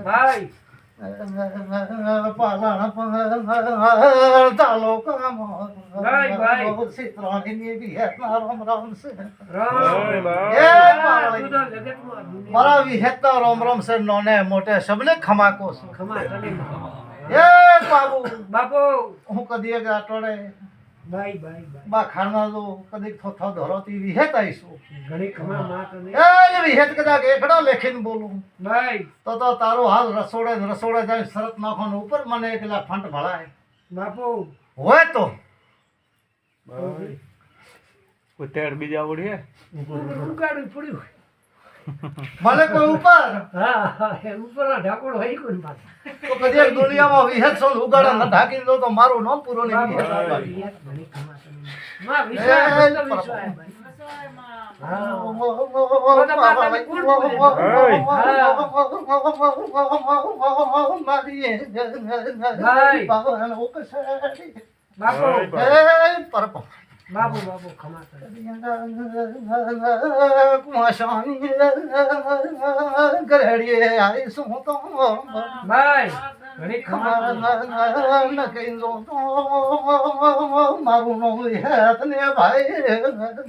ભાઈ પાલણ ચાલો કામ સીતરાણી બી રામ રામ છે મારા વિહેતા રામ રામ છે નોને મોટે સબને ખમાકો છું એ બાબુ હું કદી એક આટોડે બા ખાના તો કદી થોથો ધરોતી વિહેત આઈશું એ વિહેત કદાચ એકડો લેખીને બોલું તો તારો હાલ રસોડે જાય શરત નાખવાનું ઉપર મને એકલા ફંટ ભળાય બાપુ હોય તો ઉતેર બીજા ઉડીએ ઉગાડું પડ્યું ભલે કોઈ ઉપર ઉપર ઢાકોડો હોય કોઈ પાછા તો કદી એક દુનિયામાં વિહેત છો ઉગાડા ન ઢાકી દો તો મારું નામ પૂરો નહીં બાબુ ખમા કુમાશાની ગરડીએ આવીશું તો ભાઈ ઘણી ખમા ન કઈ દો તો મારું નામ હેત ને ભાઈ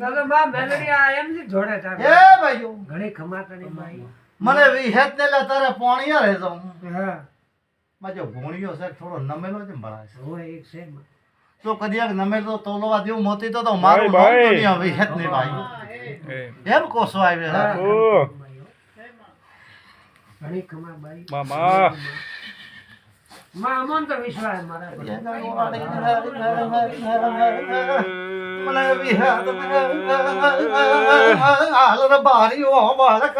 ચાલો બા મેલડી આ એમ જ જોડે તારે એ ભાઈઓ ઘણી ખમા કરી ભાઈ મને વિહેત ને લે તારે પોણિયા રહે જાઉં હા માજો ભોણિયો છે થોડો નમેલો છે ભણાય હોય એક છે તો કદી એક નમેલો તોલવા દેવું મોતી તો મારું નામ દુનિયા વિહેત ને ભાઈ એમ કોસો આવે ઘણી ખમા ભાઈ મામા માં અમન તો વિશ્વાસ મારા મને વિહેત હાલ ર બારીઓ બાળક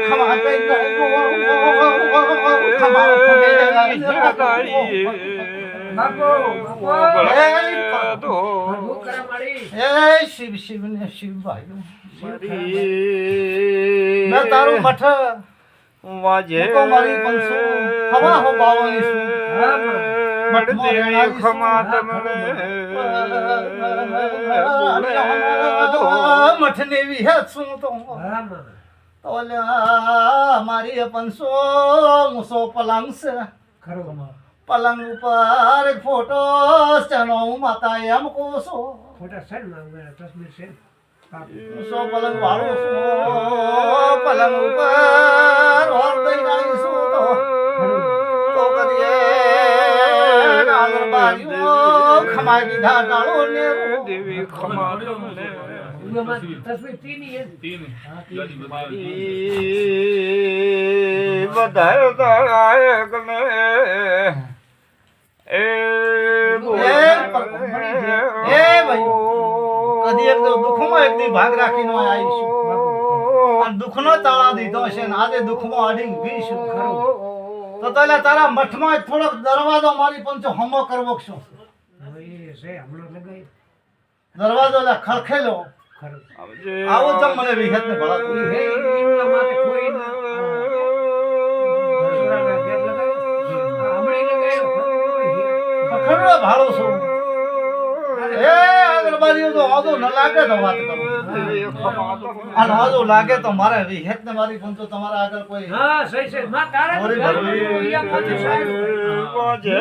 ખમા કઈ શિવ શિવ ને શિવ ભાઈ મેં તારું મઠ વાજે મારી 500 હવા હો બાવાની છું દેવી ખમા તમને મઠ ને વિહેત છું તો મારી 500 મુસો પલંગ છે ખરો પલંગ ઉપર એક ફોટો ચનો માતા એમ કોસો ફોટા છે ને મારા તસવીર છે મુસો પલંગ વાળો પલંગ ઉપર ઓર દઈ આવીશું તો કરીએ નાગર બારીઓ ખમાઈ દીધા ડાળો ને દેવી ખમા તમને તસવીર તીની હે બધાય દાયક ને એ ભાઈ કદી એક દુઃખમાં એક દી ભાગ રાખીને આવીશું અને દુઃખનો તાળા દીધો છે ને આજે દુઃખમાં અડીને ગઈશું ખરું તો તારા મઠમાં એક થોડોક દરવાજો મારી પંચો હમો કરવો છો દરવાજો લે ખળખેલો આવો જમ મને વિહેત ને ભળાતું ભાડો છું એ અગરબારીઓ તો આજો ન લાગે તો વાત કરો અને આજો લાગે તો મારે વિહેત ને મારી પંચો તમારા આગળ કોઈ હા સહી છે માં તારે વાજે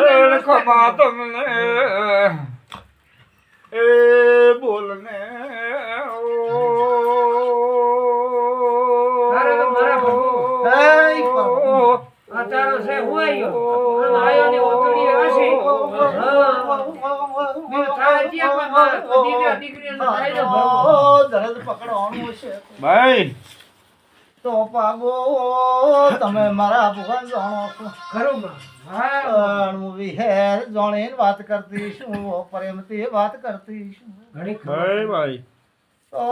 ખમા તમને એ બોલને તારો છે હું આયો ને ઓતડી હશે ભાઈ તો પાગો તમે મારા ભગવાન જાણો છો ખરું હું વિહેર જાણીને વાત કરતી છું પ્રેમથી વાત કરતી છું ભાઈ તો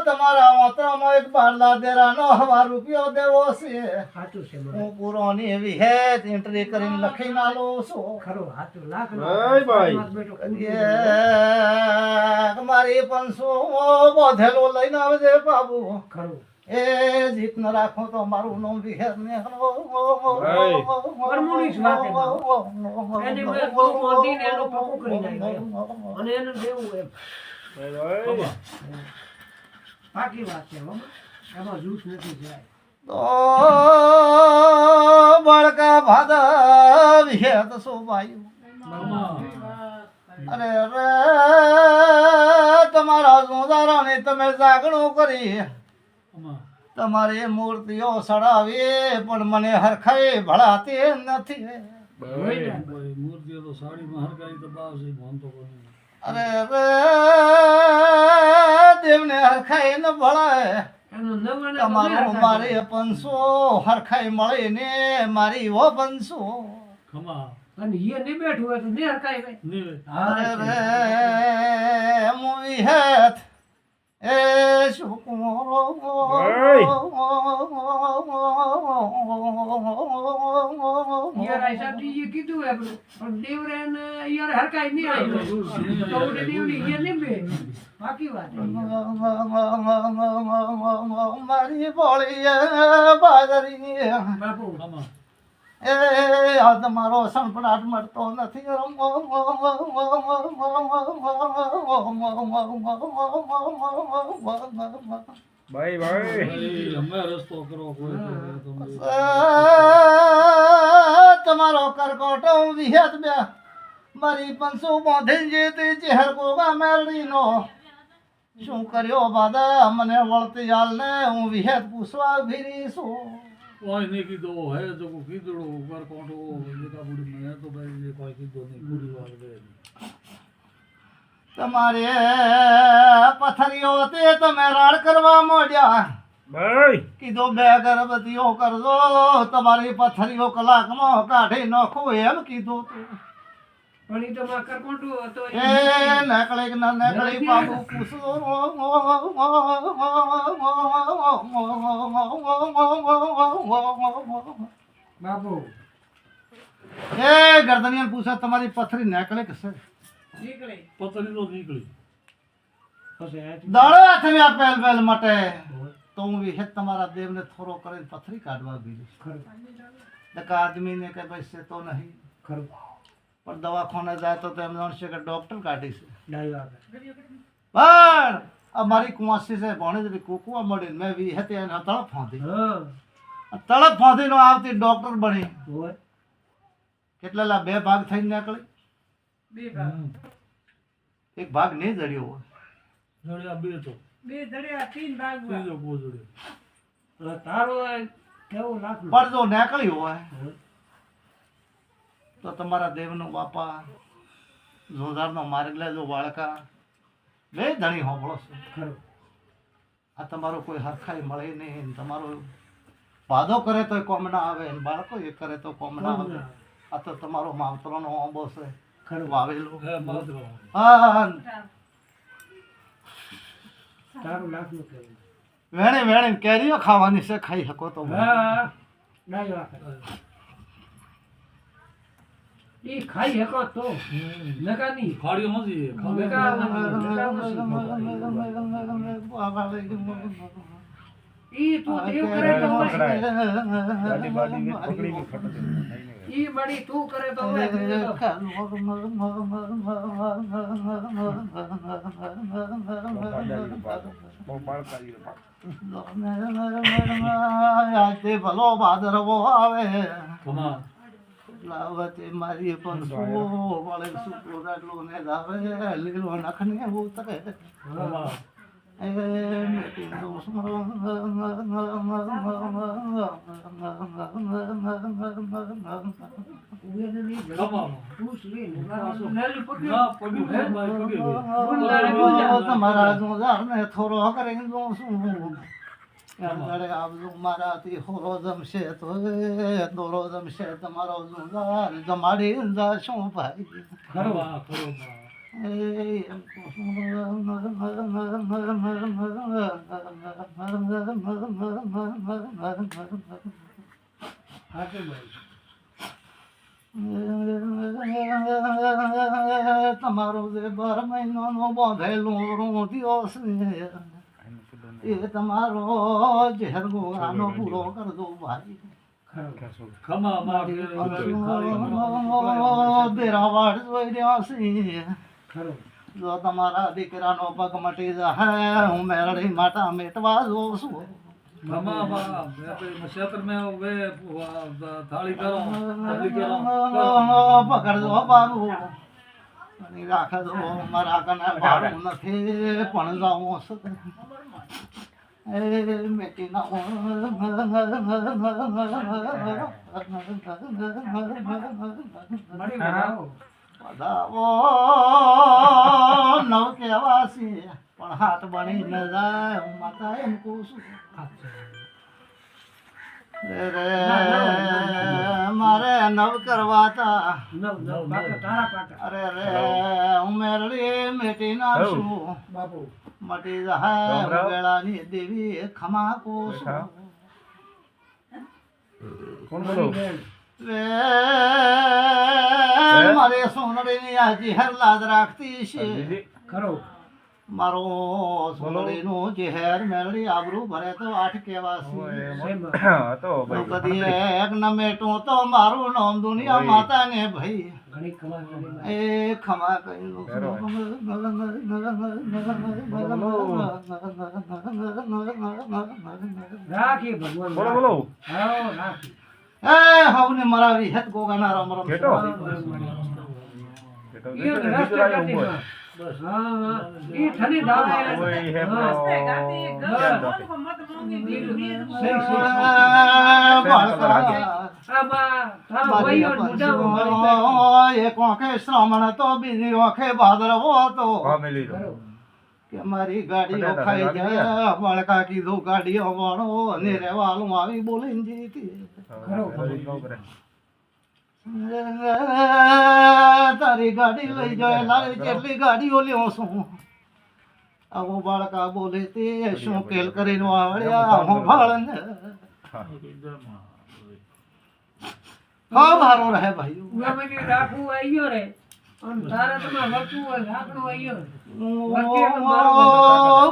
તમારા માત્રામાં એક બારલા દેરાનો 1000 રૂપિયો દેવો છે સાચું છે હું પૂરોની વિહેત એન્ટ્રી કરીને લખી નાલો છું ખરું સાચું લાખ ભાઈ મારી 500 બોધેલો લઈને આવજે બાબુ ખરું એ જીત ન રાખો તો મારું નામ વિહેર ને પરમુની જ વાત એને મેં મોદીને એનો પપ્પો કરી નાખ્યો અને એને દેવું એમ ભાઈ પાકી વાત છે હો. એમાં જૂઠ નથી જાય. તો બળકા ભાદવ હેત સોભાયું અરે રે તમારા જોદારાને તમે જાગણું કરી તમારી મૂર્તિઓ સડાવી પણ મને હરખાઈ ભળાતી નથી મૂર્તિઓ તો સાડીમાં હરકાઈ તો બાવ છે ભણ તો કોઈ અરે રે દેવને હરખાઈ ન ભળાય એનું નમન તમારું મારી પંસો હરખાઈ મળે ને મારી વો પંસો ખમા અને એ નહીં બેઠું હોય તો નહીં હરકાય ભાઈ. નીવે અરે રે મુવી હેત એ યાર આ સાહેબજી એ કીધું આપણે પણ દેવરે ને યાર હરકાય નહીં આવ્યું તો ઉડે દેવડી એ નહીં બે બાકી વાત મારી બોળી બાજરી બાપુ ખમા એ આ તમારો સણપડાટ મળતો નથી ભાઈ ભાઈ અમે રસ્તો કરો કોઈ તમે તમારો કરકોટો વિહેત બે મારી પંસો બાંધી જેતી ચહેર કોગા મેલડી નો શું કર્યો બાદા મને વળતી હાલ ને હું વિહેત પૂછવા ભીરી છું કોઈ નહીં કીધો હે જો કોઈ કીધું ઉપર કોંટો એકા બુડી મેં તો ભાઈ એ કોઈ કીધો નહીં પૂરી વાત દે તમારે પથરીઓ તે તમે રાડ કરવા માંડ્યા ભાઈ કીધું બે ગરબતીઓ કરજો તમારી પથરીઓ કલાકમાં કાઢી નાખો એમ કીધું તું પણ ઈ તો માં કરકોટું હતો એ નકળી કે ના નકળી બાબુ પૂછો બાપુ એ ગરદનિયાને પૂછો તમારી પથરી નકળી કે છે નીકળે પતરી તો નીકળી પછી દાડો હાથમાં પહેલ પહેલ માટે તો હું વિહેત તમારા દેવને થોડો કરીને પથરી કાઢવા ગઈ ખરું આદમીને કે ભાઈ છે તો નહીં ખરું પણ દવાખાને જાય તો એમ જાણશે કે ડોક્ટર કાઢી છે ડાયો આવે પણ અમારી કુંવાસી છે ભણે જ કુકુવા મળી મેં વિહેતે એને તળપ ફાંધી હા તળપ ફાંધીનો આવતી ડોક્ટર બની હોય કેટલા બે ભાગ થઈને નીકળી બે ભાગ એક ભાગ નહીં જડ્યો હોય જડ્યા બે તો બે ધડ્યા તીન ભાગ ત્રીજો કો જડ્યો હવે તારો આ કેવું લાખ પણ જો નીકળી હોય તો તમારા દેવનો બાપા જોધારનો માર્ગ લેજો બાળકા બે ધણી હોંભળો છે ખરું આ તમારો કોઈ હરખાઈ મળે નહીં તમારો વાદો કરે તો કોમ ના આવે ને બાળકો એ કરે તો કોમ ના આવે આ તો તમારો માવતરોનો આંબો છે ખરું વાવેલો હે માત્ર હા તારું લાખ નું કેવું વેણે વેણે કેરીઓ ખાવાની છે ખાઈ શકો તો હા ડાયો આવે ઈ ખાઈ શકો તો નકાની ખાડીઓ નથી ઈ તું દેવ કરે તો ગાડી બાડી ની પકડી ની ફટ ઈ બડી તું કરે તો બહુ બાળકારી આજે ભલો ભાદરવો આવે ખમા લાવતે મારી પણ વળે સુકો રાટલો ને દાવે લીલો નખને ઉતરે ખમા એ મેટી દોસ્મરો ખમા પૂછ લે નાલી પકડી ના પડી હે ભાઈ પડી તમારા જોદાર ને થોડો કરીને જો શું અરે આવજો મારાથી હોરો જમશે તો દોરો જમશે તમારો જોદાર જમાડી શું ભાઈ ખમા ખમા તમારો જે 12 મહિનાનો બાંધેલું રોંધ્યો છે એ તમારો ઝેર ગોળાનો પૂરો કરજો ભાઈ ખમા દેરાવાડ જોઈ રહ્યા છે ખરું જો તમારા દીકરાનો પગ મટી જાય હું મેળડી માટા મેટવા જોઉં છું મામા મામા ક્ષેત્ર में वे थाली करो तबली करो પકડજો બાબુ અને રાખજો મારા કને ભાડું નથી પણ જાઉં છું એ મેટી ના મળી બનાવો બધાઓ નવ કેવાસી પણ હાથ બની ન જાય હું માતા એમ કહું છું રે મારે નવ કરવાતા નવ નવ પાકા તારા પાકા અરે રે હું મેરડી મેટી ના છું બાપુ મટી જાય વેળાની દેવી ખમા કોશું કોણ બોલો વે મારે સોનડીની આજી હર લાદ રાખતી છે દીદી ખરો મારો સોનડીનું જેહેર મેળડી આબરૂ ભરે તો આઠ કેવાસી હા તો તો ભાઈ કદી એક ન મેટું તો મારું નામ દુનિયા માતા ને ભાઈ ઘણી કમાલ કરી એ ખમા કઈ રાખી ભગવાન બોલો બોલો આવો રાખી એ હવને મરાવી હેત ગોગાના રમ રમ કેટો? ઈ રસ્તે કાઢી बस હા હા ઈ ઠની દાવા ઓય હે આમાં તારો ભાઈઓ મોઢા એક આંખે શ્રાવણ તો બીજી આંખે ભાદરવો તો ફેમિલી રો કે મારી ગાડીઓ ખાઈ જાય બળકા કીધું ગાડીઓ વાળો અને રેવાલું આવી બોલીને જીતી તારી ગાડી લઈ જાય લારી જેટલી ગાડીઓ લ્યો છું આવો બાળકા બોલે તે શું કેલ કરીને વાવડ્યા હું ભાળને હા ભારો રહે ભાઈ ઉગામની રાખવું આયો રે અને તારે તમે વળતું હોય રાખડું આયો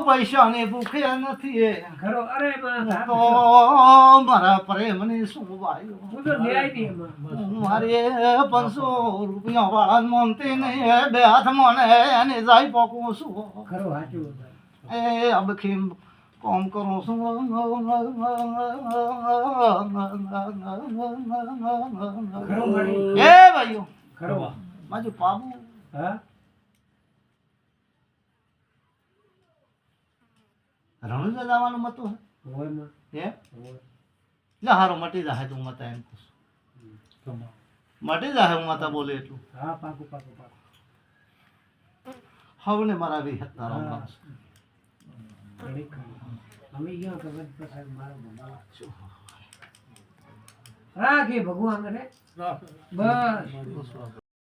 પૈસાની ભૂખે નથી એ ઘરો અરે માં તો મારા પ્રેમની શું ભાઈ હું તો ન્યાય નહીં એમાં મારે 500 રૂપિયા વાળા મોનતી નહીં બે હાથમાં ને એને જાય પોકું છું ઘરો સાચું એ અબખી કોમ કરું છું ઘરો મળી એ ભાઈઓ ઘરો માજુ પાબુ હા રણુજા જવાનું મતું હોય માં હે લે હારો મટી જાય તું મતા એમ કહું મટી જાય હું મતા બોલે એટલું હા પાકું પાકું પાકું હવે મારા બી હતા રામ રામ ઘણી ખરી અમે ગયા તો વધ પ્રસાદ મારો ભગવાન રાખી ભગવાન રે બસ